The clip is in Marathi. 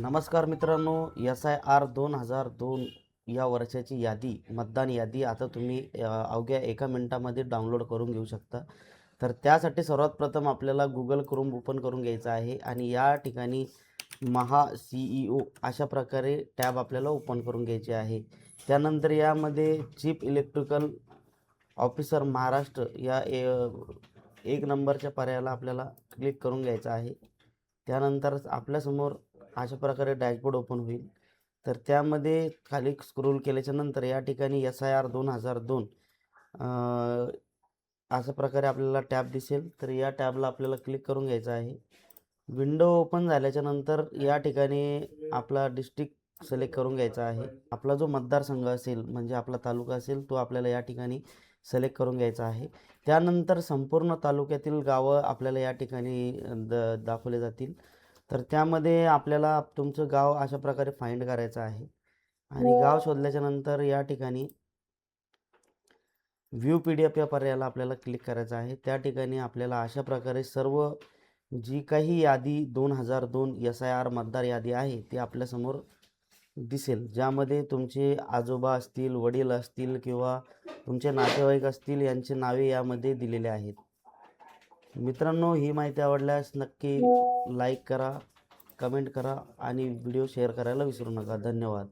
नमस्कार मित्रांनो, SIR 2002 या वर्षाची यादी, मतदान यादी आता तुम्ही अवघ्या 1 मिनिटामध्ये डाउनलोड करून घेऊ शकता. तर त्यासाठी सर्वात प्रथम आपल्याला Google Chrome ओपन करून घ्यायचं आहे आणि या ठिकाणी महा CEO अशा प्रकारे टॅब आपल्याला ओपन करून घ्यायचे आहे. त्यानंतर यामध्ये चीफ इलेक्ट्रिकल ऑफिसर महाराष्ट्र या 1 नंबरच्या पर्यायाला आपल्याला क्लिक करून घ्यायचं आहे. त्यानंतर आपल्यासमोर अशा प्रकारे डॅशबोर्ड ओपन होईल. तर त्यामध्ये खाली स्क्रोल केल्याच्या नंतर या ठिकाणी SIR 2002 अशा प्रकारे आपल्याला टॅब दिसेल. तर या टॅबला आपल्याला क्लिक करून घ्यायचं आहे. विंडो ओपन झाल्याच्या नंतर या ठिकाणी आपला डिस्ट्रिक्ट सिलेक्ट करून घ्यायचा आहे. आपला जो मतदारसंघ असेल म्हणजे आपला तालुका असेल तो आपल्याला या ठिकाणी सिलेक्ट करून घ्यायचा आहे. त्यानंतर संपूर्ण तालुक्यातील गावं आपल्याला या ठिकाणी दाखवले जातील. तर त्यामध्ये आपल्याला तुमचं गाव अशा प्रकारे फाइंड करायचं आहे आणि गाव शोधल्याच्या नंतर या ठिकाणी व्ह्यू PDF या पर्यायाला आपल्याला क्लिक करायचं आहे. त्या ठिकाणी आपल्याला अशा प्रकारे सर्व जी काही यादी 2002 SIR मतदार यादी आहे ती आपल्यासमोर दिसेल, ज्यामध्ये तुमचे आजोबा असतील, वडील असतील किंवा तुमचे नातेवाईक असतील यांची नावे यामध्ये दिलेले आहेत. मित्रांनो, ही माहिती आवडल्यास नक्की लाईक करा, कमेंट करा आणि व्हिडिओ शेअर करायला विसरू नका. धन्यवाद.